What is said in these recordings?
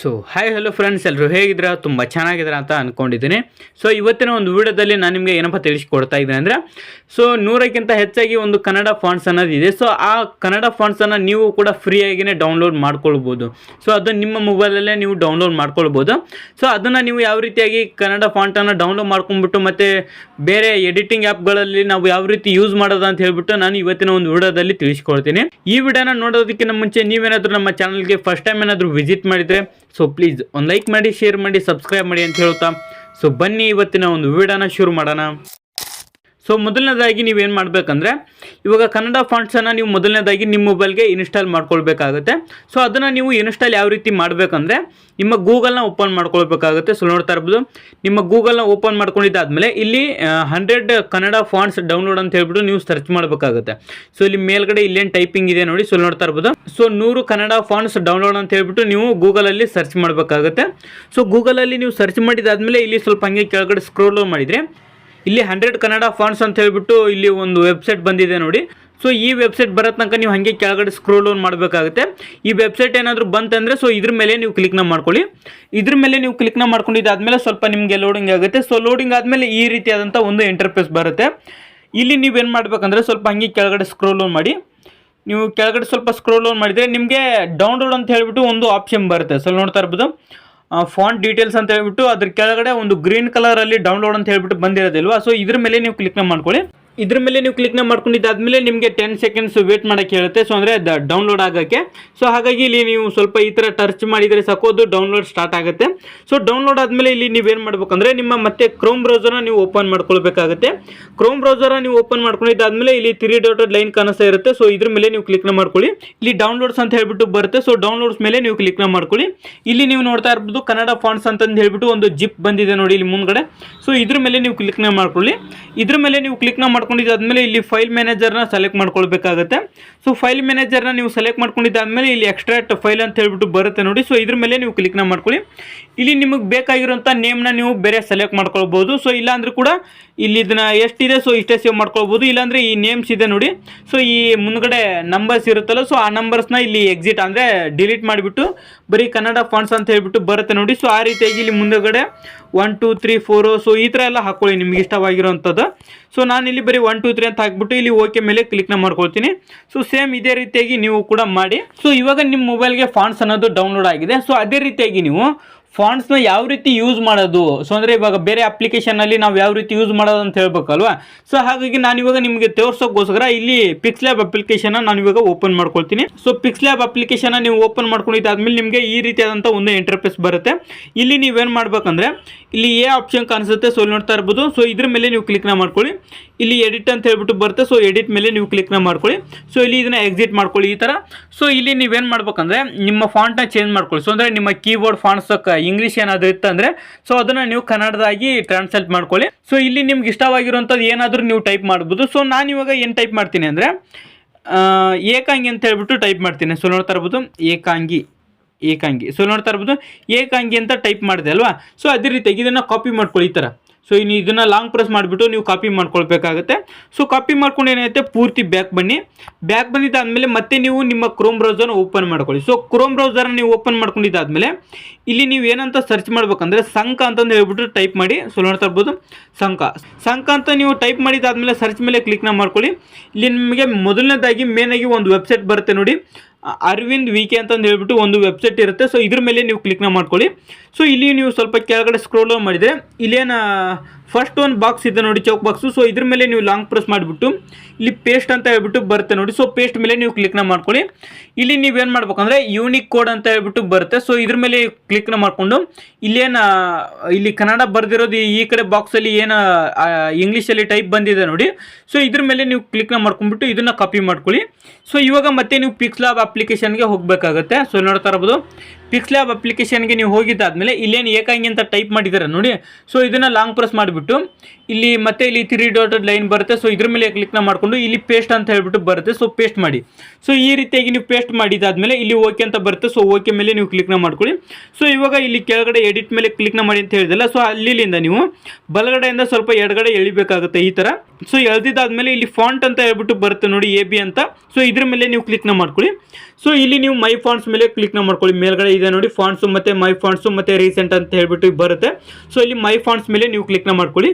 So hi hello friends, ಎಲ್ಲರೂ ಹೇಗಿದ್ದೀರಾ? ತುಂಬ ಚೆನ್ನಾಗಿದ್ದೀರಾ ಅಂತ ಅಂದ್ಕೊಂಡಿದ್ದೀನಿ. ಸೊ ಇವತ್ತಿನ ಒಂದು ವಿಡಿಯೋದಲ್ಲಿ ನಾನು ನಿಮಗೆ ಏನಪ್ಪ ತಿಳಿಸ್ಕೊಡ್ತಾ ಇದ್ದೀನಿ ಅಂದರೆ, ಸೊ 100ಕ್ಕಿಂತ ಹೆಚ್ಚಾಗಿ ಒಂದು ಕನ್ನಡ ಫಾಂಟ್ಸ್ ಅನ್ನೋದು ಇದೆ. ಸೊ ಆ ಕನ್ನಡ ಫಾಂಟ್ಸನ್ನು ನೀವು ಕೂಡ ಫ್ರೀಯಾಗಿಯೇ ಡೌನ್ಲೋಡ್ ಮಾಡ್ಕೊಳ್ಬೋದು. ಸೊ ಅದು ನಿಮ್ಮ ಮೊಬೈಲಲ್ಲೇ ನೀವು ಡೌನ್ಲೋಡ್ ಮಾಡ್ಕೊಳ್ಬೋದು. ಸೊ ಅದನ್ನು ನೀವು ಯಾವ ರೀತಿಯಾಗಿ ಕನ್ನಡ ಫಾಂಟನ್ನು ಡೌನ್ಲೋಡ್ ಮಾಡ್ಕೊಂಡ್ಬಿಟ್ಟು ಮತ್ತು ಬೇರೆ ಎಡಿಟಿಂಗ್ ಆ್ಯಪ್ಗಳಲ್ಲಿ ನಾವು ಯಾವ ರೀತಿ ಯೂಸ್ ಮಾಡೋದು ಅಂತ ಹೇಳ್ಬಿಟ್ಟು ನಾನು ಇವತ್ತಿನ ಒಂದು ವಿಡಿಯೋದಲ್ಲಿ ತಿಳಿಸ್ಕೊಡ್ತೀನಿ. ಈ ವಿಡಿಯೋನ ನೋಡೋದಕ್ಕಿಂತ ಮುಂಚೆ ನೀವೇನಾದರೂ ನಮ್ಮ ಚಾನಲ್ಗೆ ಫಸ್ಟ್ ಟೈಮ್ ಏನಾದರೂ ವಿಸಿಟ್ ಮಾಡಿದರೆ ಸೊ ಪ್ಲೀಸ್ ಒಂದು ಲೈಕ್ ಮಾಡಿ, ಶೇರ್ ಮಾಡಿ, ಸಬ್ಸ್ಕ್ರೈಬ್ ಮಾಡಿ ಅಂತ ಹೇಳ್ತಾ ಸೊ ಬನ್ನಿ ಇವತ್ತಿನ ಒಂದು ವಿಡಿಯೋನ ಶುರು ಮಾಡೋಣ. ಸೊ ಮೊದಲನೇದಾಗಿ ನೀವೇನು ಮಾಡಬೇಕಂದ್ರೆ, ಇವಾಗ ಕನ್ನಡ ಫಾಂಟ್ಸನ್ನು ನೀವು ಮೊದಲನೇದಾಗಿ ನಿಮ್ಮ ಮೊಬೈಲ್ಗೆ ಇನ್ಸ್ಟಾಲ್ ಮಾಡ್ಕೊಳ್ಬೇಕಾಗುತ್ತೆ. ಸೊ ಅದನ್ನು ನೀವು ಇನ್ಸ್ಟಾಲ್ ಯಾವ ರೀತಿ ಮಾಡಬೇಕಂದ್ರೆ, ನಿಮ್ಮ ಗೂಗಲ್ನ ಓಪನ್ ಮಾಡ್ಕೊಳ್ಬೇಕಾಗುತ್ತೆ. ಸೊ ನೋಡ್ತಾ ಇರ್ಬೋದು, ನಿಮ್ಮ ಗೂಗಲ್ನ ಓಪನ್ ಮಾಡ್ಕೊಂಡಿದ್ದಾದಮೇಲೆ ಇಲ್ಲಿ 100 ಕನ್ನಡ ಫಾಂಟ್ಸ್ ಡೌನ್ಲೋಡ್ ಅಂತ ಹೇಳ್ಬಿಟ್ಟು ನೀವು ಸರ್ಚ್ ಮಾಡಬೇಕಾಗುತ್ತೆ. ಸೊ ಇಲ್ಲಿ ಮೇಲ್ಗಡೆ ಇಲ್ಲೇನು ಟೈಪಿಂಗ್ ಇದೆ ನೋಡಿ, ಸೊ ನೋಡ್ತಾ ಇರ್ಬೋದು. ಸೊ 100 ಕನ್ನಡ ಫಾಂಟ್ಸ್ ಡೌನ್ಲೋಡ್ ಅಂತ ಹೇಳ್ಬಿಟ್ಟು ನೀವು ಗೂಗಲಲ್ಲಿ ಸರ್ಚ್ ಮಾಡಬೇಕಾಗುತ್ತೆ. ಸೊ ಗೂಗಲಲ್ಲಿ ನೀವು ಸರ್ಚ್ ಮಾಡಿದಾದಮೇಲೆ ಇಲ್ಲಿ ಸ್ವಲ್ಪ ಹಂಗೆ ಕೆಳಗಡೆ ಸ್ಕ್ರೋಲ್ ಮಾಡಿದರೆ ಇಲ್ಲಿ 100 ಕನ್ನಡ ಫಾಂಟ್ಸ್ ಅಂತ ಹೇಳ್ಬಿಟ್ಟು ಇಲ್ಲಿ ಒಂದು ವೆಬ್ಸೈಟ್ ಬಂದಿದೆ ನೋಡಿ. ಸೊ ಈ ವೆಬ್ಸೈಟ್ ಬರೋ ತನಕ ನೀವು ಹಾಗೆ ಕೆಳಗಡೆ ಸ್ಕ್ರೋಲ್ ಆನ್ ಮಾಡಬೇಕಾಗುತ್ತೆ. ಈ ವೆಬ್ಸೈಟ್ ಏನಾದರೂ ಬಂತಂದರೆ ಸೊ ಇದ್ರ ಮೇಲೆ ನೀವು ಕ್ಲಿಕ್ನ ಮಾಡ್ಕೊಳ್ಳಿ. ಇದ್ರ ಮೇಲೆ ನೀವು ಕ್ಲಿಕ್ನ ಮಾಡ್ಕೊಂಡಿದ್ದಾದಮೇಲೆ ಸ್ವಲ್ಪ ನಿಮಗೆ ಲೋಡಿಂಗ್ ಆಗುತ್ತೆ. ಸೊ ಲೋಡಿಂಗ್ ಆದಮೇಲೆ ಈ ರೀತಿಯಾದಂಥ ಒಂದು ಇಂಟರ್ಫೇಸ್ ಬರುತ್ತೆ. ಇಲ್ಲಿ ನೀವೇನು ಮಾಡಬೇಕಂದ್ರೆ, ಸ್ವಲ್ಪ ಹಂಗೆ ಕೆಳಗಡೆ ಸ್ಕ್ರೋಲ್ ಆನ್ ಮಾಡಿ. ನೀವು ಕೆಳಗಡೆ ಸ್ವಲ್ಪ ಸ್ಕ್ರೋಲ್ ಆನ್ ಮಾಡಿದರೆ ನಿಮಗೆ ಡೌನ್ಲೋಡ್ ಅಂತ ಹೇಳ್ಬಿಟ್ಟು ಒಂದು ಆಪ್ಷನ್ ಬರುತ್ತೆ. ಸೊ ನೋಡ್ತಾ ಇರ್ಬೋದು, ಫಾಂಟ್ ಡೀಟೇಲ್ಸ್ ಅಂತ ಹೇಳ್ಬಿಟ್ಟು ಅದ್ರ ಕೆಳಗಡೆ ಒಂದು ಗ್ರೀನ್ ಕಲರಲ್ಲಿ ಡೌನ್ಲೋಡ್ ಅಂತ ಹೇಳ್ಬಿಟ್ಟು ಬಂದಿರೋದಿಲ್ವಾ. ಸೊ ಇದ್ರ ಮೇಲೆ ನೀವು ಕ್ಲಿಕ್ನ ಮಾಡ್ಕೊಳ್ಳಿ. ಇದ್ರ ಮೇಲೆ ನೀವು ಕ್ಲಿಕ್ನ ಮಾಡ್ಕೊಂಡಿದ್ದಾದಮೇಲೆ ನಿಮಗೆ 10 ಸೆಕೆಂಡ್ಸ್ ವೇಟ್ ಮಾಡೋಕ್ಕೆ ಹೇಳುತ್ತೆ. ಸೊ ಅಂದರೆ ಡೌನ್ಲೋಡ್ ಆಗೋಕ್ಕೆ. ಸೊ ಹಾಗಾಗಿ ಇಲ್ಲಿ ನೀವು ಸ್ವಲ್ಪ ಈ ಥರ ಟರ್ಚ್ ಮಾಡಿದರೆ ಸಾಕೋದು ಡೌನ್ಲೋಡ್ ಸ್ಟಾರ್ಟ್ ಆಗುತ್ತೆ. ಸೊ ಡೌನ್ಲೋಡ್ ಆದಮೇಲೆ ಇಲ್ಲಿ ನೀವೇನು ಮಾಡ್ಬೇಕಂದ್ರೆ, ನಿಮ್ಮ ಮತ್ತೆ ಕ್ರೋಮ್ ಬ್ರೌಸರ್ನ ನೀವು ಓಪನ್ ಮಾಡ್ಕೊಳ್ಬೇಕಾಗುತ್ತೆ. ಕ್ರೋಮ್ ಬ್ರೌಸರ್ನ ನೀವು ಓಪನ್ ಮಾಡ್ಕೊಂಡಿದ್ದಾದಮೇಲೆ ಇಲ್ಲಿ 3 ಡಾಟೆಡ್ ಲೈನ್ ಕಾಣಿಸ್ತಾ ಇರುತ್ತೆ. ಸೊ ಇದ್ರ ಮೇಲೆ ನೀವು ಕ್ಲಿಕ್ನ ಮಾಡ್ಕೊಳ್ಳಿ. ಇಲ್ಲಿ ಡೌನ್ಲೋಡ್ಸ್ ಅಂತ ಹೇಳ್ಬಿಟ್ಟು ಬರುತ್ತೆ. ಸೊ ಡೌನ್ಲೋಡ್ಸ್ ಮೇಲೆ ನೀವು ಕ್ಲಿಕ್ನ ಮಾಡ್ಕೊಳ್ಳಿ. ಇಲ್ಲಿ ನೀವು ನೋಡ್ತಾ ಇರ್ಬೋದು ಕನ್ನಡ ಫಾಂಟ್ಸ್ ಅಂತಂದು ಹೇಳ್ಬಿಟ್ಟು ಒಂದು ಜಿಪ್ ಬಂದಿದೆ ನೋಡಿ ಇಲ್ಲಿ ಮುಂದ್ಗಡೆ. ಸೊ ಇದ್ರ ಮೇಲೆ ನೀವು ಕ್ಲಿಕ್ನ ಮಾಡ್ಕೊಳ್ಳಿ. ಇದ್ರ ಮೇಲೆ ನೀವು ಕ್ಲಿಕ್ನ ಮಾಡ್ಕೊಂಡಿದ್ದಾದ್ಮೇಲೆ ಇಲ್ಲಿ ಫೈಲ್ ಮ್ಯಾನೇಜರ್ನ ಸೆಲೆಕ್ಟ್ ಮಾಡ್ಕೊಳ್ಬೇಕಾಗುತ್ತೆ. ಸೊ ಫೈಲ್ ಮ್ಯಾನೇಜರ್ನ ನೀವು ಸೆಲೆಕ್ಟ್ ಮಾಡ್ಕೊಂಡಿದ್ದಾದ್ಮೇಲೆ ಇಲ್ಲಿ ಎಕ್ಸ್ಟ್ರಾಕ್ಟ್ ಫೈಲ್ ಅಂತ ಹೇಳ್ಬಿಟ್ಟು ಬರುತ್ತೆ ನೋಡಿ. ಸೊ ಇದ್ರ ಮೇಲೆ ನೀವು ಕ್ಲಿಕ್ನ ಮಾಡ್ಕೊಳ್ಳಿ. ಇಲ್ಲಿ ನಿಮಗೆ ಬೇಕಾಗಿರುವಂಥ ನೇಮ್ನ ನೀವು ಬೇರೆ ಸೆಲೆಕ್ಟ್ ಮಾಡ್ಕೊಳ್ಬೋದು. ಸೊ ಇಲ್ಲಾಂದ್ರೆ ಕೂಡ ಇಲ್ಲಿ ಇದನ್ನ ಎಷ್ಟಿದೆ ಸೊ ಇಷ್ಟೇ ಸೇವ್ ಮಾಡ್ಕೊಳ್ಬೋದು. ಇಲ್ಲಾಂದರೆ ಈ ನೇಮ್ಸ್ ಇದೆ ನೋಡಿ. ಸೊ ಈ ಮುಂದ್ಗಡೆ ನಂಬರ್ಸ್ ಇರುತ್ತಲ್ಲ, ಸೊ ಆ ನಂಬರ್ಸ್ನ ಇಲ್ಲಿ ಎಕ್ಸಿಟ್ ಅಂದರೆ ಡಿಲೀಟ್ ಮಾಡಿಬಿಟ್ಟು ಬರೀ ಕನ್ನಡ ಫಾಂಟ್ಸ್ ಅಂತ ಹೇಳ್ಬಿಟ್ಟು ಬರುತ್ತೆ ನೋಡಿ. ಸೊ ಆ ರೀತಿಯಾಗಿ ಇಲ್ಲಿ ಮುಂದಗಡೆ 1 2 3 4 ಸೊ ಈ ಥರ ಎಲ್ಲ ಹಾಕ್ಕೊಳ್ಳಿ ನಿಮ್ಗೆ ಇಷ್ಟವಾಗಿರೋವಂಥದ್ದು. ಸೊ ನಾನಿಲ್ಲಿ ಬರೀ 1 2 3 ಅಂತ ಹಾಕ್ಬಿಟ್ಟು ಇಲ್ಲಿ ಓಕೆ ಮೇಲೆ ಕ್ಲಿಕ್ನ ಮಾಡ್ಕೊಳ್ತೀನಿ. ಸೊ ಸೇಮ್ ಇದೇ ರೀತಿಯಾಗಿ ನೀವು ಕೂಡ ಮಾಡಿ. ಸೊ ಇವಾಗ ನಿಮ್ಮ ಮೊಬೈಲ್ಗೆ ಫಾಂಟ್ಸ್ ಅನ್ನೋದು ಡೌನ್ಲೋಡ್ ಆಗಿದೆ. ಸೊ ಅದೇ ರೀತಿಯಾಗಿ ನೀವು ಫಾಂಟ್ಸ್ನ ಯಾವ ರೀತಿ ಯೂಸ್ ಮಾಡೋದು, ಸೊ ಅಂದರೆ ಇವಾಗ ಬೇರೆ ಅಪ್ಲಿಕೇಶನಲ್ಲಿ ನಾವು ಯಾವ ರೀತಿ ಯೂಸ್ ಮಾಡೋದು ಅಂತ ಹೇಳ್ಬೇಕಲ್ವಾ. ಸೊ ಹಾಗಾಗಿ ನಾನಿವಾಗ ನಿಮಗೆ ತೋರಿಸೋಕ್ಕೋಸ್ಕರ ಇಲ್ಲಿ ಪಿಕ್ಸ್ಲ್ಯಾಬ್ ಅಪ್ಲಿಕೇಶನ್ನ ನಾನು ಇವಾಗ ಓಪನ್ ಮಾಡ್ಕೊಳ್ತೀನಿ. ಸೊ ಪಿಕ್ಸ್ಲ್ಯಾಬ್ ಅಪ್ಲಿಕೇಶನ್ನ ನೀವು ಓಪನ್ ಮಾಡ್ಕೊಂಡಿದ್ದಾದ್ಮೇಲೆ ನಿಮಗೆ ಈ ರೀತಿಯಾದಂಥ ಒಂದು ಇಂಟರ್ಫೇಸ್ ಬರುತ್ತೆ. ಇಲ್ಲಿ ನೀವೇನು ಮಾಡ್ಬೇಕಂದ್ರೆ, ಇಲ್ಲಿ ಎ ಆಪ್ಷನ್ ಕಾಣಿಸುತ್ತೆ. ಸೊ ನೋಡ್ತಾ ಇರ್ಬೋದು. ಸೊ ಇದ್ರ ಮೇಲೆ ನೀವು ಕ್ಲಿಕ್ನ ಮಾಡ್ಕೊಳ್ಳಿ. ಇಲ್ಲಿ ಎಡಿಟ್ ಅಂತ ಹೇಳ್ಬಿಟ್ಟು ಬರುತ್ತೆ. ಸೊ ಎಡಿಟ್ ಮೇಲೆ ನೀವು ಕ್ಲಿಕ್ನ ಮಾಡ್ಕೊಳ್ಳಿ. ಸೊ ಇಲ್ಲಿ ಇದನ್ನ ಎಕ್ಸಿಟ್ ಮಾಡ್ಕೊಳ್ಳಿ ಈ ಥರ. ಸೊ ಇಲ್ಲಿ ನೀವೇನು ಮಾಡ್ಬೇಕಂದ್ರೆ, ನಿಮ್ಮ ಫಾಂಟ್ನ ಚೇಂಜ್ ಮಾಡ್ಕೊಳ್ಳಿ. ಸೊ ಅಂದರೆ ನಿಮ್ಮ ಕೀಬೋರ್ಡ್ ಫಾಂಟ್ಸ್ ಇಂಗ್ಲೀಷ್ ಏನಾದರೂ ಇತ್ತಂದರೆ ಸೊ ಅದನ್ನು ನೀವು ಕನ್ನಡದಾಗಿ ಟ್ರಾನ್ಸ್ಲೇಟ್ ಮಾಡ್ಕೊಳ್ಳಿ. ಸೊ ಇಲ್ಲಿ ನಿಮ್ಗೆ ಇಷ್ಟವಾಗಿರುವಂಥದ್ದು ಏನಾದರೂ ನೀವು ಟೈಪ್ ಮಾಡ್ಬೋದು. ಸೊ ನಾನು ಇವಾಗ ಏನು ಟೈಪ್ ಮಾಡ್ತೀನಿ ಅಂದರೆ, ಏಕಾಂಗಿ ಅಂತ ಹೇಳ್ಬಿಟ್ಟು ಟೈಪ್ ಮಾಡ್ತೀನಿ. ಸೊ ನೋಡ್ತಾ ಇರ್ಬೋದು, ಏಕಾಂಗಿ. ಸೊ ನೋಡ್ತಾ ಇರ್ಬೋದು, ಏಕಾಂಗಿ ಅಂತ ಟೈಪ್ ಮಾಡಿದೆ ಅಲ್ವಾ. ಸೊ ಅದೇ ರೀತಿಯಾಗಿ ಇದನ್ನು ಕಾಪಿ ಮಾಡ್ಕೊಳ್ಳಿ ಈ ಥರ. ಸೊ ಇನ್ನು ಇದನ್ನು ಲಾಂಗ್ ಪ್ರೆಸ್ ಮಾಡಿಬಿಟ್ಟು ನೀವು ಕಾಪಿ ಮಾಡ್ಕೊಳ್ಬೇಕಾಗುತ್ತೆ. ಸೊ ಕಾಪಿ ಮಾಡ್ಕೊಂಡು ಏನಾಗುತ್ತೆ, ಪೂರ್ತಿ ಬ್ಯಾಕ್ ಬನ್ನಿ. ಬ್ಯಾಕ್ ಬಂದಿದ್ದಾದಮೇಲೆ ಮತ್ತೆ ನೀವು ನಿಮ್ಮ ಕ್ರೋಮ್ ಬ್ರೌಸರ್ನ ಓಪನ್ ಮಾಡ್ಕೊಳ್ಳಿ. ಸೊ ಕ್ರೋಮ್ ಬ್ರೌಸರ್ನ ನೀವು ಓಪನ್ ಮಾಡ್ಕೊಂಡಿದ್ದಾದಮೇಲೆ ಇಲ್ಲಿ ನೀವು ಏನಂತ ಸರ್ಚ್ ಮಾಡ್ಬೇಕಂದ್ರೆ, ಸಂಕ ಅಂತಂದು ಹೇಳ್ಬಿಟ್ಟು ಟೈಪ್ ಮಾಡಿ. ಸೊ ನೋಡ್ತಾ ಇರ್ಬೋದು, ಸಂಕ ಅಂತ ನೀವು ಟೈಪ್ ಮಾಡಿದ್ದಾದಮೇಲೆ ಸರ್ಚ್ ಮೇಲೆ ಕ್ಲಿಕ್ನ ಮಾಡ್ಕೊಳ್ಳಿ. ಇಲ್ಲಿ ನಿಮಗೆ ಮೊದಲನೇದಾಗಿ ಮೇನಾಗಿ ಒಂದು ವೆಬ್ಸೈಟ್ ಬರುತ್ತೆ ನೋಡಿ, ಅರವಿಂದ್ ವಿಕೆ ಅಂತಂದು ಹೇಳ್ಬಿಟ್ಟು ಒಂದು ವೆಬ್ಸೈಟ್ ಇರುತ್ತೆ. ಸೊ ಇದ್ರ ಮೇಲೆ ನೀವು ಕ್ಲಿಕ್ನ ಮಾಡ್ಕೊಳ್ಳಿ. ಸೊ ಇಲ್ಲಿ ನೀವು ಸ್ವಲ್ಪ ಕೆಳಗಡೆ ಸ್ಕ್ರೋಲ್ ಮಾಡಿದರೆ ಇಲ್ಲೇನು ಫಸ್ಟ್ ಒಂದು ಬಾಕ್ಸ್ ಇದೆ ನೋಡಿ, ಚೌಕ್ ಬಾಕ್ಸು. ಸೊ ಇದ್ರ ಮೇಲೆ ನೀವು ಲಾಂಗ್ ಪ್ರೆಸ್ ಮಾಡಿಬಿಟ್ಟು ಇಲ್ಲಿ ಪೇಸ್ಟ್ ಅಂತ ಹೇಳ್ಬಿಟ್ಟು ಬರುತ್ತೆ ನೋಡಿ. ಸೊ ಪೇಸ್ಟ್ ಮೇಲೆ ನೀವು ಕ್ಲಿಕ್ನ ಮಾಡ್ಕೊಳ್ಳಿ. ಇಲ್ಲಿ ನೀವೇನು ಮಾಡ್ಬೇಕಂದ್ರೆ, ಯೂನಿಕ್ ಕೋಡ್ ಅಂತ ಹೇಳ್ಬಿಟ್ಟು ಬರುತ್ತೆ. ಸೊ ಇದ್ರ ಮೇಲೆ ಕ್ಲಿಕ್ನ ಮಾಡಿಕೊಂಡು ಇಲ್ಲೇನು ಇಲ್ಲಿ ಕನ್ನಡ ಬರೆದಿರೋದು ಈ ಕಡೆ ಬಾಕ್ಸಲ್ಲಿ ಏನು ಇಂಗ್ಲೀಷಲ್ಲಿ ಟೈಪ್ ಬಂದಿದೆ ನೋಡಿ. ಸೊ ಇದ್ರ ಮೇಲೆ ನೀವು ಕ್ಲಿಕ್ನ ಮಾಡ್ಕೊಂಡ್ಬಿಟ್ಟು ಇದನ್ನು ಕಾಪಿ ಮಾಡ್ಕೊಳ್ಳಿ. ಸೊ ಇವಾಗ ಮತ್ತೆ ನೀವು ಪಿಕ್ಸ್ಲ್ಯಾಬ್ ಅಪ್ಲಿಕೇಶನ್ಗೆ ಹೋಗಬೇಕಾಗುತ್ತೆ. ಸೊ ನೋಡ್ತಾ ಇರ್ಬೋದು, ಪಿಕ್ಸ್ಲ್ಯಾಬ್ ಅಪ್ಲಿಕೇಶನ್ಗೆ ನೀವು ಹೋಗಿದ್ದಾದಮೇಲೆ ಇಲ್ಲೇನು ಏಕಾಂಗಿ ಅಂತ ಟೈಪ್ ಮಾಡಿದ್ದಾರೆ ನೋಡಿ. ಸೊ ಇದನ್ನು ಲಾಂಗ್ ಪ್ರೆಸ್ ಮಾಡಿಬಿಟ್ಟು ಇಲ್ಲಿ ಮತ್ತೆ ಇಲ್ಲಿ 3 ಡಾಟೆಡ್ ಲೈನ್ ಬರುತ್ತೆ. ಸೊ ಇದ್ರ ಮೇಲೆ ಕ್ಲಿಕ್ನ ಮಾಡಿಕೊಂಡು ಇಲ್ಲಿ ಪೇಸ್ಟ್ ಅಂತ ಹೇಳ್ಬಿಟ್ಟು ಬರುತ್ತೆ. ಸೊ ಪೇಸ್ಟ್ ಮಾಡಿ. ಸೊ ಈ ರೀತಿಯಾಗಿ ನೀವು ಪೇಸ್ಟ್ ಮಾಡಿದಾದ್ಮೇಲೆ ಇಲ್ಲಿ ಓಕೆ ಅಂತ ಬರುತ್ತೆ. ಸೊ ಓಕೆ ಮೇಲೆ ನೀವು ಕ್ಲಿಕ್ನ ಮಾಡ್ಕೊಳ್ಳಿ. ಸೊ ಇವಾಗ ಇಲ್ಲಿ ಕೆಳಗಡೆ ಎಡಿಟ್ ಮೇಲೆ ಕ್ಲಿಕ್ನ ಮಾಡಿ ಅಂತ ಹೇಳಿದಲ್ಲ. ಸೊ ಅಲ್ಲಿಂದ ನೀವು ಬಲಗಡೆಯಿಂದ ಸ್ವಲ್ಪ ಎಡಗಡೆ ಎಳಿಬೇಕಾಗುತ್ತೆ ಈ ಥರ. ಸೊ ಎಳ್ದಿದ್ದಾದ್ಮೇಲೆ ಇಲ್ಲಿ ಫಾಂಟ್ ಅಂತ ಹೇಳ್ಬಿಟ್ಟು ಬರುತ್ತೆ ನೋಡಿ, AB ಅಂತ. ಸೊ ಇದ್ರ ಮೇಲೆ ನೀವು ಕ್ಲಿಕ್ನ ಮಾಡ್ಕೊಳ್ಳಿ. ಸೊ ಇಲ್ಲಿ ನೀವು ಮೈ ಫಾಂಟ್ಸ್ ಮೇಲೆ ಕ್ಲಿಕ್ನ ಮಾಡ್ಕೊಳ್ಳಿ. ಮೇಲ್ಗಡೆ ಇದೆ ನೋಡಿ ಫಾಂಟ್ಸು ಮತ್ತು ಮೈ ಫಾಂಟ್ಸು ಮತ್ತು ರೀಸೆಂಟ್ ಅಂತ ಹೇಳ್ಬಿಟ್ಟು ಬರುತ್ತೆ. ಸೊ ಇಲ್ಲಿ ಮೈ ಫಾಂಟ್ಸ್ ಮೇಲೆ ನೀವು ಕ್ಲಿಕ್ನ ಮಾಡ್ಕೊಳ್ಳಿ.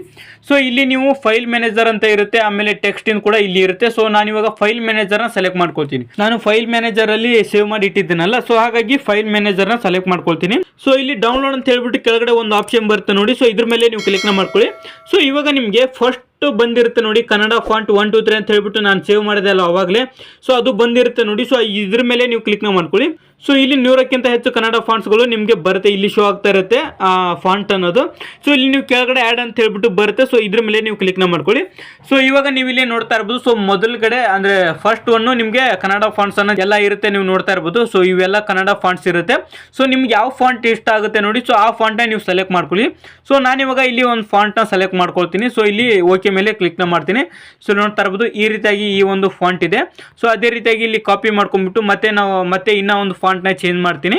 ಸೊ ಇಲ್ಲಿ ನೀವು ಫೈಲ್ ಮ್ಯಾನೇಜರ್ ಅಂತ ಇರುತ್ತೆ, ಆಮೇಲೆ ಟೆಕ್ಸ್ಟಿನ್ ಕೂಡ ಇಲ್ಲಿ ಇರುತ್ತೆ. ಸೊ ನಾನು ಇವಾಗ ಫೈಲ್ ಮ್ಯಾನೇಜರ್ನ ಸೆಲೆಕ್ಟ್ ಮಾಡ್ಕೊಳ್ತೀನಿ. ನಾನು ಫೈಲ್ ಮ್ಯಾನೇಜರಲ್ಲಿ ಸೇವ್ ಮಾಡಿ ಇಟ್ಟಿದ್ದೀನಲ್ಲ, ಸೊ ಹಾಗಾಗಿ ಫೈಲ್ ಮ್ಯಾನೇಜರ್ನ ಸೆಲೆಕ್ಟ್ ಮಾಡ್ಕೊಳ್ತೀನಿ. ಸೊ ಇಲ್ಲಿ ಡೌನ್ಲೋಡ್ ಅಂತ ಹೇಳ್ಬಿಟ್ಟು ಕೆಳಗಡೆ ಒಂದು ಆಪ್ಷನ್ ಬರುತ್ತೆ ನೋಡಿ. ಸೊ ಇದ್ರ ಮೇಲೆ ನೀವು ಕ್ಲಿಕ್ನ ಮಾಡ್ಕೊಳ್ಳಿ. ಸೊ ಇವಾಗ ನಿಮಗೆ ಫಸ್ಟ್ ಬಂದಿರುತ್ತೆ ನೋಡಿ ಕನ್ನಡ ಫಾಂಟ್ 1 2 3 ಅಂತ ಹೇಳ್ಬಿಟ್ಟು ನಾನು ಸೇವ್ ಮಾಡಿದೆ ಅಲ್ಲ ಅವಾಗಲೇ. ಸೊ ಅದು ಬಂದಿರುತ್ತೆ ನೋಡಿ. ಸೊ ಇದ್ರ ಮೇಲೆ ನೀವು ಕ್ಲಿಕ್ನ ಮಾಡ್ಕೊಳ್ಳಿ. ಸೊ ಇಲ್ಲಿ 100ಕ್ಕಿಂತ ಹೆಚ್ಚು ಕನ್ನಡ ಫಾಂಟ್ಸ್ಗಳು ನಿಮಗೆ ಬರುತ್ತೆ, ಇಲ್ಲಿ ಶೋ ಆಗ್ತಾ ಇರುತ್ತೆ ಫಾಂಟ್ ಅನ್ನೋದು. ಸೊ ಇಲ್ಲಿ ನೀವು ಕೆಳಗಡೆ ಆ್ಯಡ್ ಅಂತ ಹೇಳ್ಬಿಟ್ಟು ಬರುತ್ತೆ. ಸೊ ಇದ್ರ ಮೇಲೆ ನೀವು ಕ್ಲಿಕ್ನ ಮಾಡ್ಕೊಳ್ಳಿ. ಸೊ ಇವಾಗ ನೀವು ಇಲ್ಲಿ ನೋಡ್ತಾ ಇರ್ಬೋದು. ಸೊ ಮೊದಲಗಡೆ ಅಂದರೆ ಫಸ್ಟ್ ಒನ್ನು ನಿಮಗೆ ಕನ್ನಡ ಫಾಂಟ್ಸ್ ಅನ್ನೋದು ಎಲ್ಲ ಇರುತ್ತೆ, ನೀವು ನೋಡ್ತಾ ಇರ್ಬೋದು. ಸೊ ಇವೆಲ್ಲ ಕನ್ನಡ ಫಾಂಟ್ಸ್ ಇರುತ್ತೆ. ಸೊ ನಿಮ್ಗೆ ಯಾವ ಫಾಂಟ್ ಇಷ್ಟ ಆಗುತ್ತೆ ನೋಡಿ, ಸೊ ಆ ಫಾಂಟ್ನ ನೀವು ಸೆಲೆಕ್ಟ್ ಮಾಡ್ಕೊಳ್ಳಿ. ಸೊ ನಾನಿವಾಗ ಇಲ್ಲಿ ಒಂದು ಫಾಂಟ್ನ ಸೆಲೆಕ್ಟ್ ಮಾಡ್ಕೊಳ್ತೀನಿ. ಸೊ ಇಲ್ಲಿ ಓಕೆ ಮೇಲೆ ಕ್ಲಿಕ್ನ ಮಾಡ್ತೀನಿ. ಸೊ ನೋಡ್ತಾ ಇರ್ಬೋದು ಈ ರೀತಿಯಾಗಿ ಈ ಒಂದು ಫಾಂಟ್ ಇದೆ. ಸೊ ಅದೇ ರೀತಿಯಾಗಿ ಇಲ್ಲಿ ಕಾಪಿ ಮಾಡ್ಕೊಂಡ್ಬಿಟ್ಟು ಮತ್ತೆ ಇನ್ನೂ ಒಂದು ಫಾಂಟ್ನ ಚೇಂಜ್ ಮಾಡ್ತೀನಿ.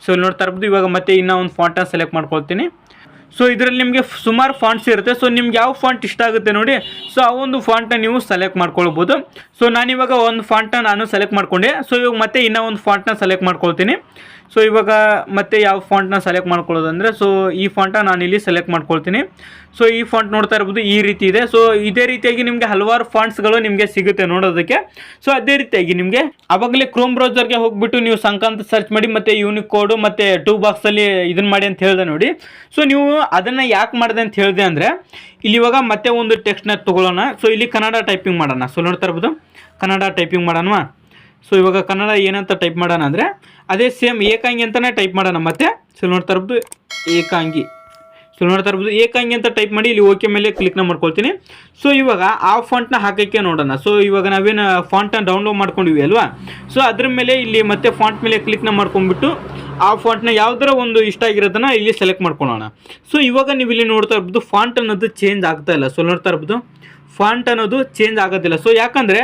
ಸೊ ನೋಡ್ತಾ ಇರ್ಬೋದು ಇವಾಗ ಮತ್ತೆ ಇನ್ನೂ ಒಂದು ಫಾಂಟ್ನ ಸೆಲೆಕ್ಟ್ ಮಾಡ್ಕೊಳ್ತೀನಿ. ಸೊ ಇದರಲ್ಲಿ ನಿಮಗೆ ಸುಮಾರು ಫಾಂಟ್ಸ್ ಇರುತ್ತೆ. ಸೊ ನಿಮ್ಗೆ ಯಾವ ಫಾಂಟ್ ಇಷ್ಟ ಆಗುತ್ತೆ ನೋಡಿ, ಸೊ ಆ ಒಂದು ಫಾಂಟ್ನ ನೀವು ಸೆಲೆಕ್ಟ್ ಮಾಡ್ಕೊಳ್ಬೋದು. ಸೊ ನಾನಿವಾಗ ಒಂದು ಫಾಂಟ್ನ ನಾನು ಸೆಲೆಕ್ಟ್ ಮಾಡ್ಕೊಂಡೆ. ಸೊ ಇವಾಗ ಮತ್ತೆ ಇನ್ನೂ ಒಂದು ಫಾಂಟ್ನ ಸೆಲೆಕ್ಟ್ ಮಾಡ್ಕೊಳ್ತೀನಿ. ಸೊ ಇವಾಗ ಮತ್ತೆ ಯಾವ ಫಾಂಟ್ನ ಸೆಲೆಕ್ಟ್ ಮಾಡ್ಕೊಳ್ಳೋದಂದರೆ, ಸೊ ಈ ಫಾಂಟ್ನ ನಾನು ಇಲ್ಲಿ ಸೆಲೆಕ್ಟ್ ಮಾಡ್ಕೊಳ್ತೀನಿ. ಸೊ ಈ ಫಾಂಟ್ ನೋಡ್ತಾ ಇರ್ಬೋದು ಈ ರೀತಿ ಇದೆ. ಸೊ ಇದೇ ರೀತಿಯಾಗಿ ನಿಮಗೆ ಹಲವಾರು ಫಾಂಟ್ಸ್ಗಳು ನಿಮಗೆ ಸಿಗುತ್ತೆ ನೋಡೋದಕ್ಕೆ. ಸೊ ಅದೇ ರೀತಿಯಾಗಿ ನಿಮಗೆ ಆವಾಗಲೇ ಕ್ರೋಮ್ ಬ್ರೌಸರ್ಗೆ ಹೋಗ್ಬಿಟ್ಟು ನೀವು ಸಂಕಾಂತ ಸರ್ಚ್ ಮಾಡಿ ಮತ್ತು ಯೂನಿಕೋಡು ಮತ್ತು 2 ಬಾಕ್ಸಲ್ಲಿ ಇದನ್ನು ಮಾಡಿ ಅಂತ ಹೇಳಿದೆ ನೋಡಿ. ಸೊ ನೀವು ಅದನ್ನು ಯಾಕೆ ಮಾಡಿದೆ ಅಂತ ಹೇಳಿದೆ ಅಂದರೆ, ಇಲ್ಲಿ ಇವಾಗ ಮತ್ತೆ ಒಂದು ಟೆಕ್ಸ್ಟ್ನ ತೊಗೊಳ್ಳೋಣ. ಸೊ ಇಲ್ಲಿ ಕನ್ನಡ ಟೈಪಿಂಗ್ ಮಾಡೋಣ. ಸೊ ನೋಡ್ತಾ ಇರ್ಬೋದು ಕನ್ನಡ ಟೈಪಿಂಗ್ ಮಾಡೋಣ. ಸೊ ಇವಾಗ ಕನ್ನಡ ಏನಂತ ಟೈಪ್ ಮಾಡೋಣ ಅಂದರೆ ಅದೇ ಸೇಮ್ ಏಕಾಂಗಿ ಅಂತಲೇ ಟೈಪ್ ಮಾಡೋಣ ಮತ್ತೆ. ಸೊ ನೋಡ್ತಾ ಇರ್ಬೋದು ಏಕಾಂಗಿ. ಸೊ ನೋಡ್ತಾ ಇರ್ಬೋದು ಏಕಾಂಗಿ ಅಂತ ಟೈಪ್ ಮಾಡಿ ಇಲ್ಲಿ ಓಕೆ ಮೇಲೆ ಕ್ಲಿಕ್ನ ಮಾಡ್ಕೊಳ್ತೀನಿ. ಸೊ ಇವಾಗ ಆ ಫಾಂಟ್ನ ಹಾಕೋಕ್ಕೆ ನೋಡೋಣ. ಸೊ ಇವಾಗ ನಾವೇನು ಫಾಂಟ್ನ ಡೌನ್ಲೋಡ್ ಮಾಡ್ಕೊಂಡಿವಿ ಅಲ್ವಾ, ಸೊ ಅದ್ರ ಮೇಲೆ ಇಲ್ಲಿ ಮತ್ತೆ ಫಾಂಟ್ ಮೇಲೆ ಕ್ಲಿಕ್ನ ಮಾಡ್ಕೊಂಡ್ಬಿಟ್ಟು ಆ ಫಾಂಟ್ನ ಯಾವುದರ ಒಂದು ಇಷ್ಟ ಆಗಿರೋದನ್ನ ಇಲ್ಲಿ ಸೆಲೆಕ್ಟ್ ಮಾಡ್ಕೊಳ್ಳೋಣ. ಸೊ ಇವಾಗ ನೀವು ಇಲ್ಲಿ ನೋಡ್ತಾ ಇರ್ಬೋದು ಫಾಂಟ್ ಅನ್ನೋದು ಚೇಂಜ್ ಆಗ್ತಾ ಇಲ್ಲ. ಸೊ ನೋಡ್ತಾ ಇರ್ಬೋದು ಫಾಂಟ್ ಅನ್ನೋದು ಚೇಂಜ್ ಆಗೋದಿಲ್ಲ. ಸೊ ಯಾಕಂದರೆ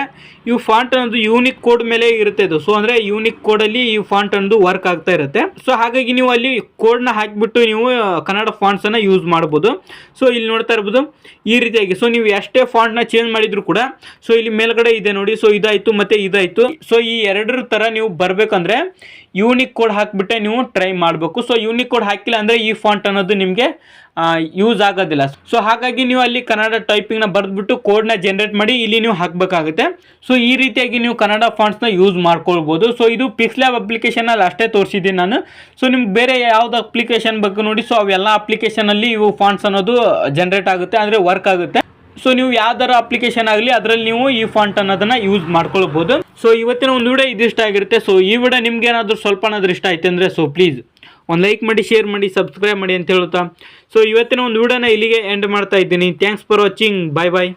ಇವು ಫಾಂಟ್ ಅನ್ನೋದು ಯೂನಿಕ್ ಕೋಡ್ ಮೇಲೆ ಇರುತ್ತೆ ಇದು. ಸೊ ಅಂದರೆ ಯೂನಿಕ್ ಕೋಡಲ್ಲಿ ಈ ಫಾಂಟ್ ಅನ್ನೋದು ವರ್ಕ್ ಆಗ್ತಾ ಇರುತ್ತೆ. ಸೊ ಹಾಗಾಗಿ ನೀವು ಅಲ್ಲಿ ಕೋಡ್ನ ಹಾಕಿಬಿಟ್ಟು ನೀವು ಕನ್ನಡ ಫಾಂಟ್ಸನ್ನು ಯೂಸ್ ಮಾಡ್ಬೋದು. ಸೊ ಇಲ್ಲಿ ನೋಡ್ತಾ ಇರ್ಬೋದು ಈ ರೀತಿಯಾಗಿ. ಸೊ ನೀವು ಎಷ್ಟೇ ಫಾಂಟ್ನ ಚೇಂಜ್ ಮಾಡಿದ್ರು ಕೂಡ ಸೊ ಇಲ್ಲಿ ಮೇಲ್ಗಡೆ ಇದೆ ನೋಡಿ. ಸೊ ಇದಾಯಿತು ಮತ್ತು ಇದಾಯಿತು. ಸೊ ಈ ಎರಡರ ಥರ ನೀವು ಬರಬೇಕಂದ್ರೆ ಯೂನಿಕ್ ಕೋಡ್ ಹಾಕಿಬಿಟ್ಟೆ ನೀವು ಟ್ರೈ ಮಾಡಬೇಕು. ಸೊ ಯೂನಿಕ್ ಕೋಡ್ ಹಾಕಿಲ್ಲ ಅಂದರೆ ಈ ಫಾಂಟ್ ಅನ್ನೋದು ನಿಮಗೆ ಯೂಸ್ ಆಗೋದಿಲ್ಲ. ಸೊ ಹಾಗಾಗಿ ನೀವು ಅಲ್ಲಿ ಕನ್ನಡ ಟೈಪಿಂಗ್ನ ಬರೆದ್ಬಿಟ್ಟು ಕೋಡ್ನ ಜನ್ರೇಟ್ ಮಾಡಿ ಇಲ್ಲಿ ನೀವು ಹಾಕಬೇಕಾಗುತ್ತೆ. ಸೊ ಈ ರೀತಿಯಾಗಿ ನೀವು ಕನ್ನಡ ಫಾಂಟ್ಸ್ನ ಯೂಸ್ ಮಾಡ್ಕೊಳ್ಬೋದು. ಸೊ ಇದು ಪಿಕ್ಸ್ಲ್ಯಾಬ್ ಅಪ್ಲಿಕೇಶನಲ್ಲಿ ಅಷ್ಟೇ ತೋರಿಸಿದ್ದೀನಿ ನಾನು. ಸೊ ನಿಮ್ಗೆ ಬೇರೆ ಯಾವ್ದು ಅಪ್ಲಿಕೇಶನ್ ಬಗ್ಗೆ ನೋಡಿ, ಸೊ ಅವೆಲ್ಲ ಅಪ್ಲಿಕೇಶನಲ್ಲಿ ಇವು ಫಾಂಟ್ಸ್ ಅನ್ನೋದು ಜನ್ರೇಟ್ ಆಗುತ್ತೆ, ಅಂದರೆ ವರ್ಕ್ ಆಗುತ್ತೆ. ಸೊ ನೀವು ಯಾವ್ದಾರ ಅಪ್ಲಿಕೇಶನ್ ಆಗಲಿ ಅದರಲ್ಲಿ ನೀವು ಈ ಫಾಂಟ್ ಅನ್ನೋದನ್ನು ಯೂಸ್ ಮಾಡ್ಕೊಳ್ಬೋದು. ಸೊ ಇವತ್ತಿನ ಒಂದು ವಿಡಿಯೋ ಇದಿಷ್ಟ ಆಗಿರುತ್ತೆ. ಸೊ ಈ ವಿಡಿಯೋ ನಿಮ್ಗೆ ಏನಾದರೂ ಸ್ವಲ್ಪನಾದ್ರೂ ಇಷ್ಟ ಆಯ್ತು ಅಂದರೆ ಸೊ ಪ್ಲೀಸ್ ಒಂದು ಲೈಕ್ ಮಾಡಿ, ಶೇರ್ ಮಾಡಿ, ಸಬ್ಸ್ಕ್ರೈಬ್ ಮಾಡಿ ಅಂತ ಹೇಳುತ್ತಾ ಸೊ ಇವತ್ತಿನ ಒಂದು ವಿಡಿಯೋನ ಇಲ್ಲಿಗೆ ಎಂಡ್ ಮಾಡ್ತಾ ಇದ್ದೀನಿ. Thanks for watching. Bye bye.